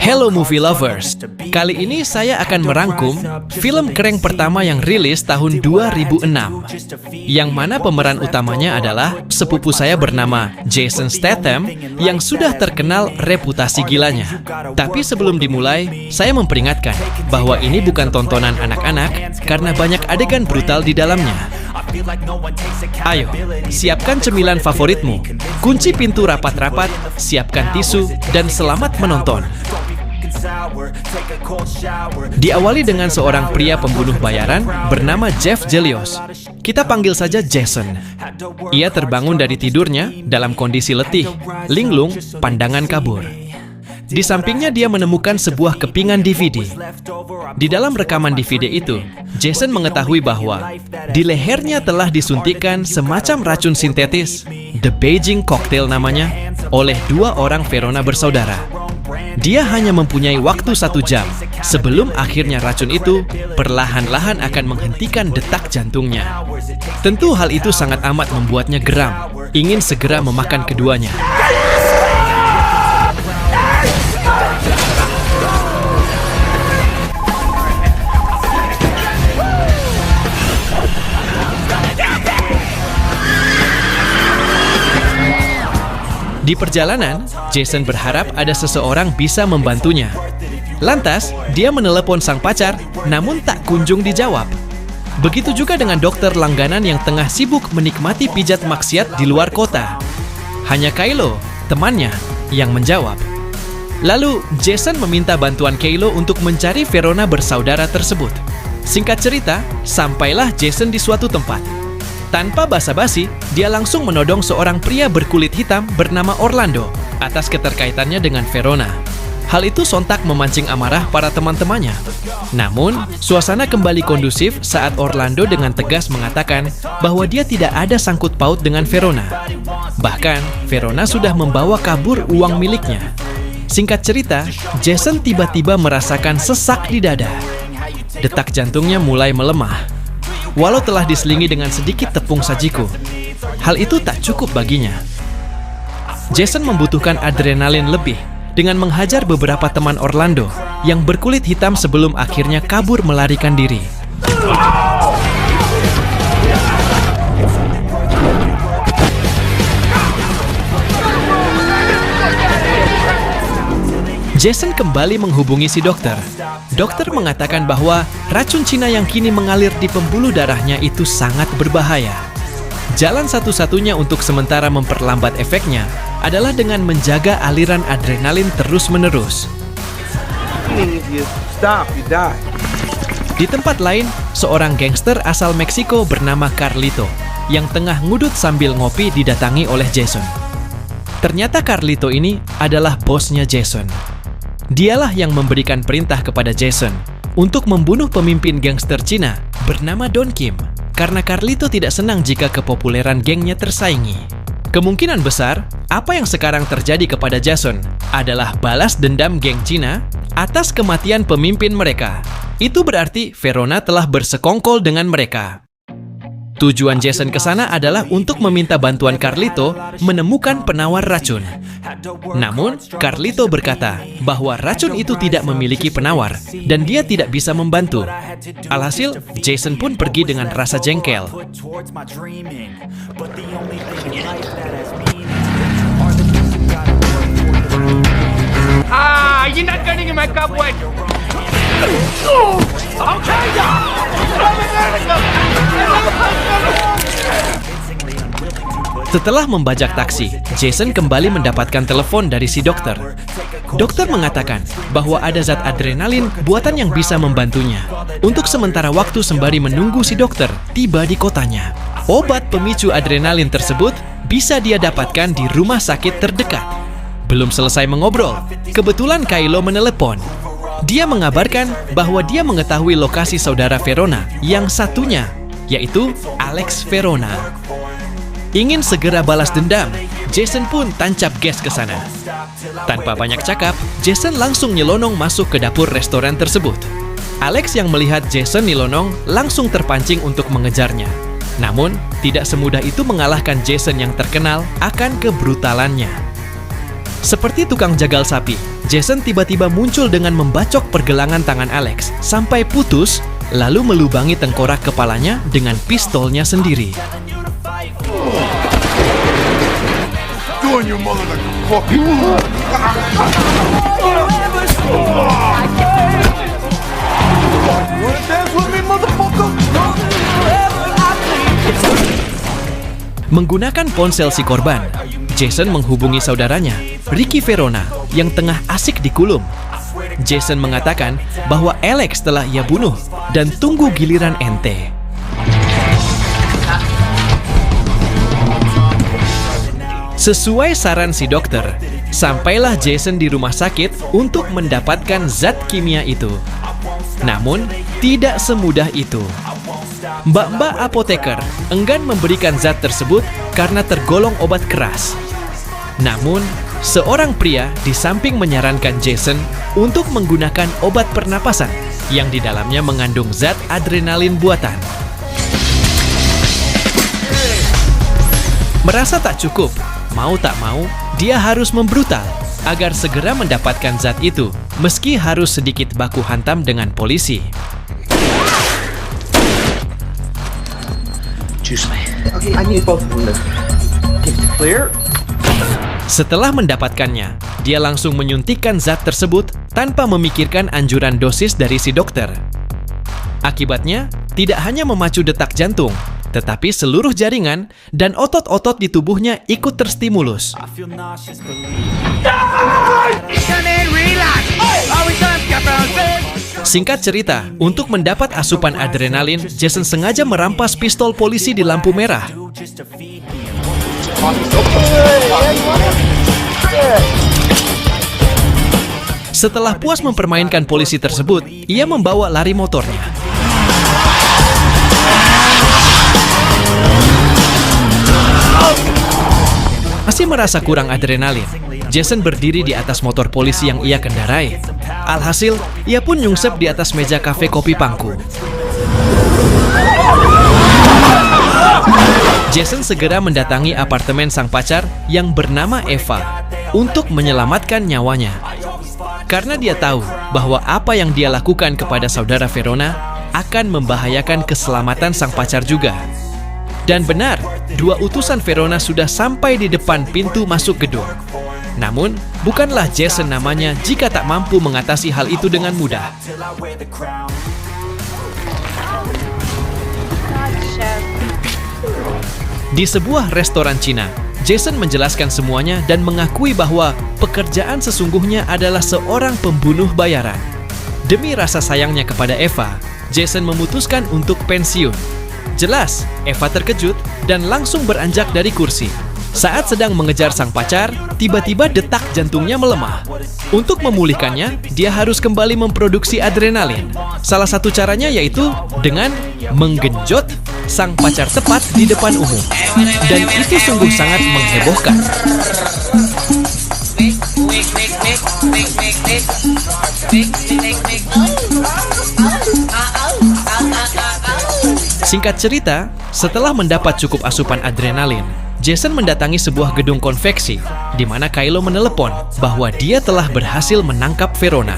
Hello movie lovers. Kali ini saya akan merangkum film keren pertama yang rilis tahun 2006, yang mana pemeran utamanya adalah sepupu saya bernama Jason Statham yang sudah terkenal reputasi gilanya. Tapi sebelum dimulai, saya memperingatkan bahwa ini bukan tontonan anak-anak karena banyak adegan brutal di dalamnya. Ayo, siapkan cemilan favoritmu, kunci pintu rapat-rapat, siapkan tisu, dan selamat menonton. Diawali dengan seorang pria pembunuh bayaran bernama Jeff Gelios. Kita panggil saja Jason. Ia terbangun dari tidurnya dalam kondisi letih, linglung, pandangan kabur. Di sampingnya dia menemukan sebuah kepingan DVD. Di dalam rekaman DVD itu, Jason mengetahui bahwa di lehernya telah disuntikkan semacam racun sintetis, The Beijing Cocktail namanya, oleh dua orang Verona bersaudara. Dia hanya mempunyai waktu 1 jam sebelum akhirnya racun itu perlahan-lahan akan menghentikan detak jantungnya. Tentu hal itu sangat amat membuatnya geram, ingin segera memakan keduanya. Di perjalanan, Jason berharap ada seseorang bisa membantunya. Lantas, dia menelepon sang pacar, namun tak kunjung dijawab. Begitu juga dengan dokter langganan yang tengah sibuk menikmati pijat maksiat di luar kota. Hanya Kylo, temannya, yang menjawab. Lalu, Jason meminta bantuan Kylo untuk mencari Verona bersaudara tersebut. Singkat cerita, sampailah Jason di suatu tempat. Tanpa basa-basi, dia langsung menodong seorang pria berkulit hitam bernama Orlando atas keterkaitannya dengan Verona. Hal itu sontak memancing amarah para teman-temannya. Namun, suasana kembali kondusif saat Orlando dengan tegas mengatakan bahwa dia tidak ada sangkut paut dengan Verona. Bahkan, Verona sudah membawa kabur uang miliknya. Singkat cerita, Jason tiba-tiba merasakan sesak di dada. Detak jantungnya mulai melemah. Walau telah diselingi dengan sedikit tepung sajiku, hal itu tak cukup baginya. Jason membutuhkan adrenalin lebih dengan menghajar beberapa teman Orlando yang berkulit hitam sebelum akhirnya kabur melarikan diri. Jason kembali menghubungi si dokter. Dokter mengatakan bahwa racun Cina yang kini mengalir di pembuluh darahnya itu sangat berbahaya. Jalan satu-satunya untuk sementara memperlambat efeknya adalah dengan menjaga aliran adrenalin terus-menerus. Di tempat lain, seorang gangster asal Meksiko bernama Carlito yang tengah ngudut sambil ngopi didatangi oleh Jason. Ternyata Carlito ini adalah bosnya Jason. Dialah yang memberikan perintah kepada Jason untuk membunuh pemimpin gangster Cina bernama Don Kim karena Carlito tidak senang jika kepopuleran gengnya tersaingi. Kemungkinan besar, apa yang sekarang terjadi kepada Jason adalah balas dendam geng Cina atas kematian pemimpin mereka. Itu berarti Verona telah bersekongkol dengan mereka. Tujuan Jason ke sana adalah untuk meminta bantuan Carlito menemukan penawar racun. Namun, Carlito berkata bahwa racun itu tidak memiliki penawar dan dia tidak bisa membantu. Alhasil, Jason pun pergi dengan rasa jengkel. You're not getting in my cupboard. Setelah membajak taksi, Jason kembali mendapatkan telepon dari si dokter. Dokter mengatakan bahwa ada zat adrenalin buatan yang bisa membantunya untuk sementara waktu sembari menunggu si dokter tiba di kotanya. Obat pemicu adrenalin tersebut bisa dia dapatkan di rumah sakit terdekat. Belum selesai mengobrol, kebetulan Kylo menelepon. Dia mengabarkan bahwa dia mengetahui lokasi saudara Verona yang satunya, yaitu Alex Verona. Ingin segera balas dendam, Jason pun tancap gas ke sana. Tanpa banyak cakap, Jason langsung nyelonong masuk ke dapur restoran tersebut. Alex yang melihat Jason nyelonong langsung terpancing untuk mengejarnya. Namun, tidak semudah itu mengalahkan Jason yang terkenal akan kebrutalannya. Seperti tukang jagal sapi, Jason tiba-tiba muncul dengan membacok pergelangan tangan Alex sampai putus, lalu melubangi tengkorak kepalanya dengan pistolnya sendiri. Menggunakan ponsel si korban, Jason menghubungi saudaranya, Ricky Verona, yang tengah asik dikulum. Jason mengatakan bahwa Alex telah ia bunuh dan tunggu giliran ente. Sesuai saran si dokter, sampailah Jason di rumah sakit untuk mendapatkan zat kimia itu. Namun, tidak semudah itu. Mbak-mbak apoteker enggan memberikan zat tersebut karena tergolong obat keras. Namun, seorang pria di samping menyarankan Jason untuk menggunakan obat pernapasan yang di dalamnya mengandung zat adrenalin buatan. Merasa tak cukup, mau tak mau, dia harus membrutal agar segera mendapatkan zat itu, meski harus sedikit baku hantam dengan polisi. Okay, I need both of them. Clear? Setelah mendapatkannya, dia langsung menyuntikkan zat tersebut tanpa memikirkan anjuran dosis dari si dokter. Akibatnya, tidak hanya memacu detak jantung, tetapi seluruh jaringan dan otot-otot di tubuhnya ikut terstimulus. Singkat cerita, untuk mendapat asupan adrenalin, Jason sengaja merampas pistol polisi di lampu merah. Setelah puas mempermainkan polisi tersebut, ia membawa lari motornya. Masih merasa kurang adrenalin, Jason berdiri di atas motor polisi yang ia kendarai. Alhasil, ia pun nyungsep di atas meja kafe kopi pangku. Jason segera mendatangi apartemen sang pacar yang bernama Eva untuk menyelamatkan nyawanya. Karena dia tahu bahwa apa yang dia lakukan kepada saudara Verona akan membahayakan keselamatan sang pacar juga. Dan benar, dua utusan Verona sudah sampai di depan pintu masuk gedung. Namun, bukanlah Jason namanya jika tak mampu mengatasi hal itu dengan mudah. Di sebuah restoran Cina, Jason menjelaskan semuanya dan mengakui bahwa pekerjaan sesungguhnya adalah seorang pembunuh bayaran. Demi rasa sayangnya kepada Eva, Jason memutuskan untuk pensiun. Jelas, Eva terkejut dan langsung beranjak dari kursi. Saat sedang mengejar sang pacar, tiba-tiba detak jantungnya melemah. Untuk memulihkannya, dia harus kembali memproduksi adrenalin. Salah satu caranya yaitu dengan menggenjot sang pacar tepat di depan umum. Dan itu sungguh sangat menghebohkan. Singkat cerita, setelah mendapat cukup asupan adrenalin, Jason mendatangi sebuah gedung konveksi di mana Kylo menelepon bahwa dia telah berhasil menangkap Verona.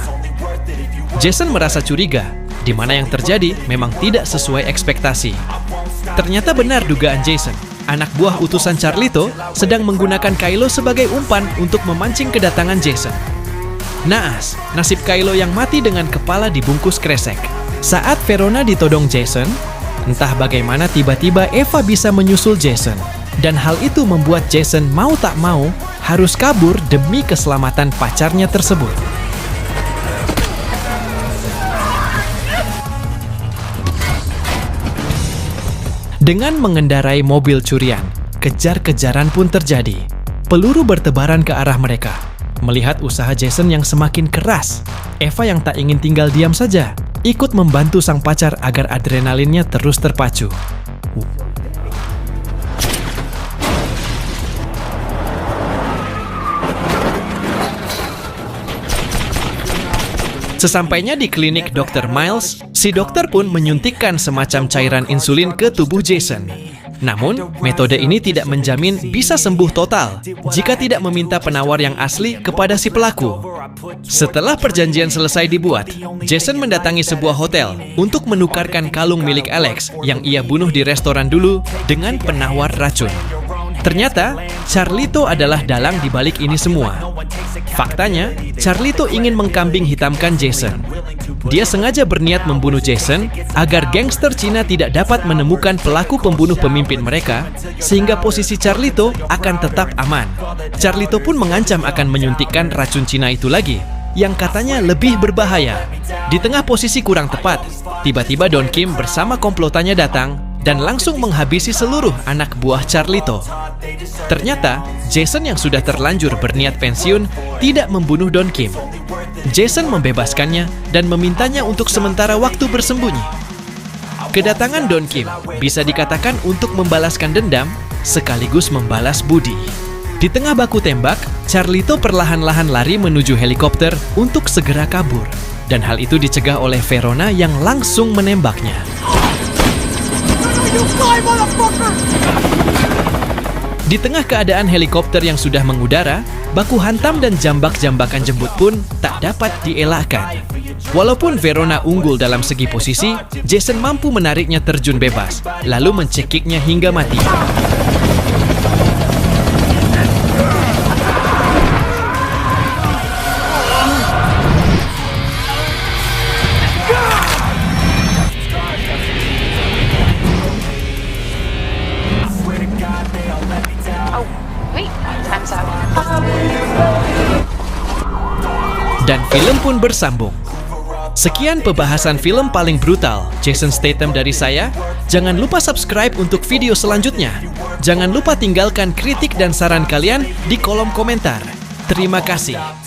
Jason merasa curiga, di mana yang terjadi memang tidak sesuai ekspektasi. Ternyata benar dugaan Jason, anak buah utusan Carlito sedang menggunakan Kylo sebagai umpan untuk memancing kedatangan Jason. Naas, nasib Kylo yang mati dengan kepala dibungkus kresek. Saat Verona ditodong Jason, entah bagaimana tiba-tiba Eva bisa menyusul Jason. Dan hal itu membuat Jason mau tak mau harus kabur demi keselamatan pacarnya tersebut. Dengan mengendarai mobil curian, kejar-kejaran pun terjadi. Peluru bertebaran ke arah mereka. Melihat usaha Jason yang semakin keras, Eva yang tak ingin tinggal diam saja, ikut membantu sang pacar agar adrenalinnya terus terpacu. Sesampainya di klinik Dr. Miles, si dokter pun menyuntikkan semacam cairan insulin ke tubuh Jason. Namun, metode ini tidak menjamin bisa sembuh total jika tidak meminta penawar yang asli kepada si pelaku. Setelah perjanjian selesai dibuat, Jason mendatangi sebuah hotel untuk menukarkan kalung milik Alex yang ia bunuh di restoran dulu dengan penawar racun. Ternyata, Carlito adalah dalang di balik ini semua. Faktanya, Carlito ingin mengkambing hitamkan Jason. Dia sengaja berniat membunuh Jason agar gangster Cina tidak dapat menemukan pelaku pembunuh pemimpin mereka, sehingga posisi Carlito akan tetap aman. Carlito pun mengancam akan menyuntikkan racun Cina itu lagi, yang katanya lebih berbahaya. Di tengah posisi kurang tepat, tiba-tiba Don Kim bersama komplotannya datang dan langsung menghabisi seluruh anak buah Carlito. Ternyata, Jason yang sudah terlanjur berniat pensiun tidak membunuh Don Kim. Jason membebaskannya dan memintanya untuk sementara waktu bersembunyi. Kedatangan Don Kim bisa dikatakan untuk membalaskan dendam sekaligus membalas budi. Di tengah baku tembak, Carlito perlahan-lahan lari menuju helikopter untuk segera kabur. Dan hal itu dicegah oleh Verona yang langsung menembaknya. Di tengah keadaan helikopter yang sudah mengudara, baku hantam dan jambak-jambakan jembut pun tak dapat dielakkan. Walaupun Verona unggul dalam segi posisi, Jason mampu menariknya terjun bebas, lalu mencekiknya hingga mati. Dan film pun bersambung. Sekian pembahasan film paling brutal Jason Statham dari saya. Jangan lupa subscribe untuk video selanjutnya. Jangan lupa tinggalkan kritik dan saran kalian di kolom komentar. Terima kasih.